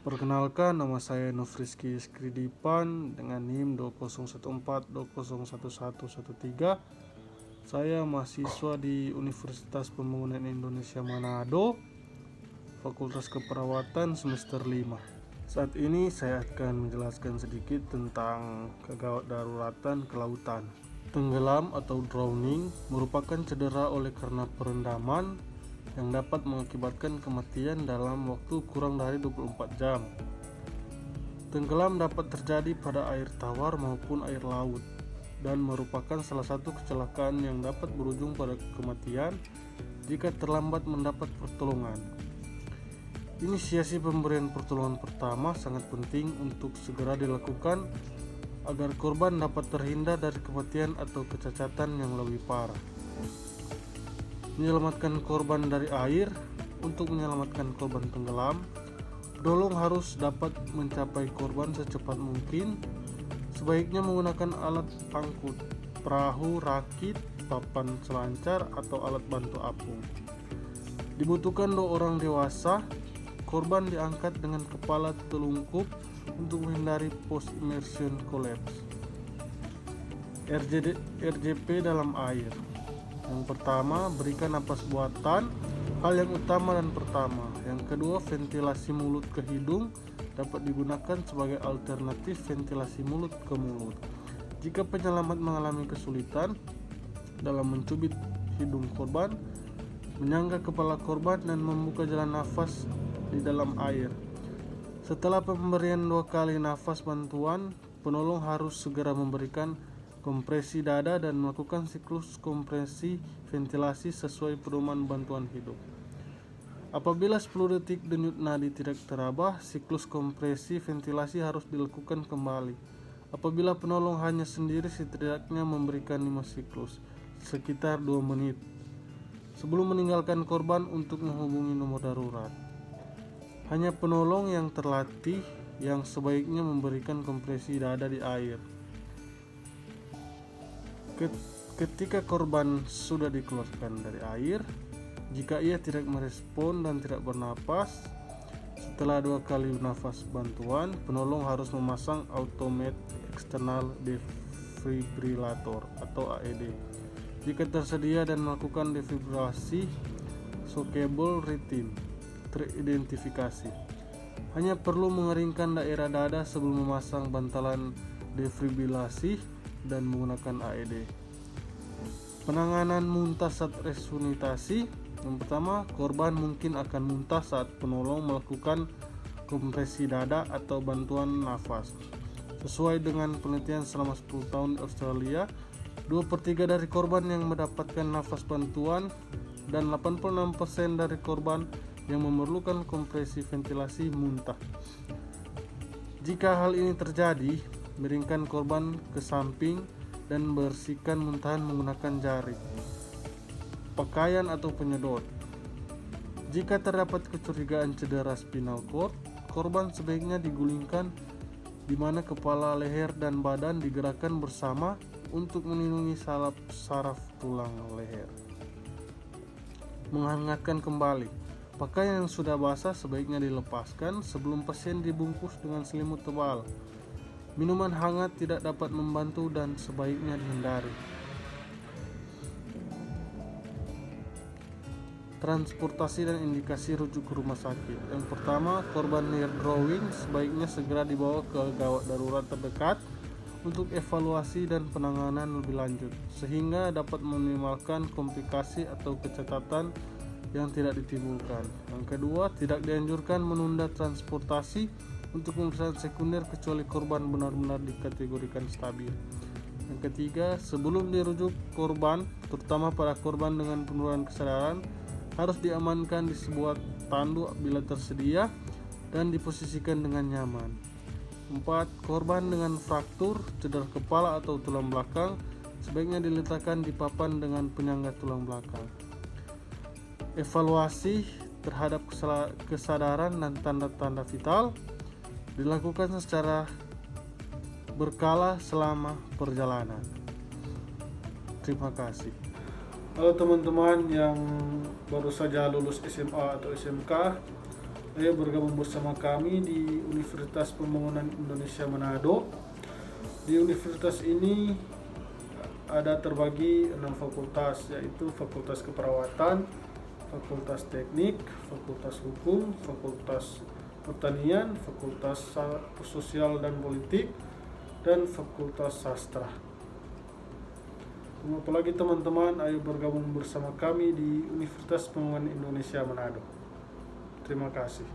Perkenalkan, nama saya Nofriski Skridipan dengan NIM 2014201113. Saya mahasiswa di Universitas Pembangunan Indonesia Manado, Fakultas Keperawatan semester 5. Saat ini saya akan menjelaskan sedikit tentang kegawat daruratan kelautan. Tenggelam atau drowning merupakan cedera oleh karena perendaman yang dapat mengakibatkan kematian dalam waktu kurang dari 24 jam. Tenggelam dapat terjadi pada air tawar maupun air laut dan merupakan salah satu kecelakaan yang dapat berujung pada kematian jika terlambat mendapat pertolongan. Inisiasi pemberian pertolongan pertama sangat penting untuk segera dilakukan agar korban dapat terhindar dari kematian atau kecacatan yang lebih parah. Menyelamatkan korban dari air. Untuk menyelamatkan korban tenggelam, penolong harus dapat mencapai korban secepat mungkin. Sebaiknya menggunakan alat angkut, perahu, rakit, papan selancar, atau alat bantu apung. Dibutuhkan 2 orang dewasa. Korban diangkat dengan kepala telungkup untuk menghindari post immersion collapse. RJP dalam air. Yang pertama, berikan napas buatan, hal yang utama dan pertama. Yang kedua, ventilasi mulut ke hidung dapat digunakan sebagai alternatif ventilasi mulut ke mulut. Jika penyelamat mengalami kesulitan dalam mencubit hidung korban, menyangga kepala korban dan membuka jalan nafas di dalam air. Setelah pemberian 2 kali nafas bantuan, penolong harus segera memberikan kompresi dada dan melakukan siklus kompresi ventilasi sesuai pedoman bantuan hidup. Apabila 10 detik denyut nadi tidak terabah, siklus kompresi ventilasi harus dilakukan kembali. Apabila penolong hanya sendiri, setidaknya memberikan 5 siklus, sekitar 2 menit, sebelum meninggalkan korban untuk menghubungi nomor darurat. Hanya penolong yang terlatih yang sebaiknya memberikan kompresi dada di air. Ketika korban sudah dikeluarkan dari air, jika ia tidak merespon dan tidak bernapas, setelah 2 kali nafas bantuan, penolong harus memasang automated external defibrillator atau AED jika tersedia dan melakukan defibrilasi shockable routine teridentifikasi. Hanya perlu mengeringkan daerah dada sebelum memasang bantalan defibrilasi dan menggunakan AED. Penanganan muntah saat resusitasi. Yang pertama, korban mungkin akan muntah saat penolong melakukan kompresi dada atau bantuan nafas. Sesuai dengan penelitian selama 10 tahun di Australia, 2/3 dari korban yang mendapatkan nafas bantuan dan 86% dari korban yang memerlukan kompresi ventilasi muntah. Jika hal ini terjadi, miringkan korban ke samping dan bersihkan muntahan menggunakan jari, pakaian atau penyedot. Jika terdapat kecurigaan cedera spinal cord, korban sebaiknya digulingkan di mana kepala, leher, dan badan digerakkan bersama untuk melindungi saraf tulang leher. Menghangatkan kembali. Pakaian yang sudah basah sebaiknya dilepaskan sebelum pasien dibungkus dengan selimut tebal. Minuman hangat tidak dapat membantu dan sebaiknya dihindari. Transportasi dan indikasi rujuk ke rumah sakit. Yang pertama, korban near drowning sebaiknya segera dibawa ke gawat darurat terdekat untuk evaluasi dan penanganan lebih lanjut, sehingga dapat meminimalkan komplikasi atau kecacatan yang tidak ditimbulkan. Yang kedua, tidak dianjurkan menunda transportasi untuk pemeriksaan sekunder kecuali korban benar-benar dikategorikan stabil. Yang ketiga, sebelum dirujuk korban, terutama pada korban dengan penurunan kesadaran, harus diamankan di sebuah tanduk bila tersedia dan diposisikan dengan nyaman. 4. Korban dengan fraktur, cedera kepala atau tulang belakang sebaiknya diletakkan di papan dengan penyangga tulang belakang. Evaluasi terhadap kesadaran dan tanda-tanda vital dilakukan secara berkala selama perjalanan. Terima kasih. Halo teman-teman yang baru saja lulus SMA atau SMK, Ayo bergabung bersama kami di Universitas Pembangunan Indonesia Manado. Di universitas ini ada terbagi 6 fakultas, yaitu Fakultas Keperawatan, Fakultas Teknik, Fakultas Hukum, Fakultas Pertanian, Fakultas Sosial dan Politik, dan Fakultas Sastra. Apalagi teman-teman, ayo bergabung bersama kami di Universitas Pembangunan Indonesia Manado. Terima kasih.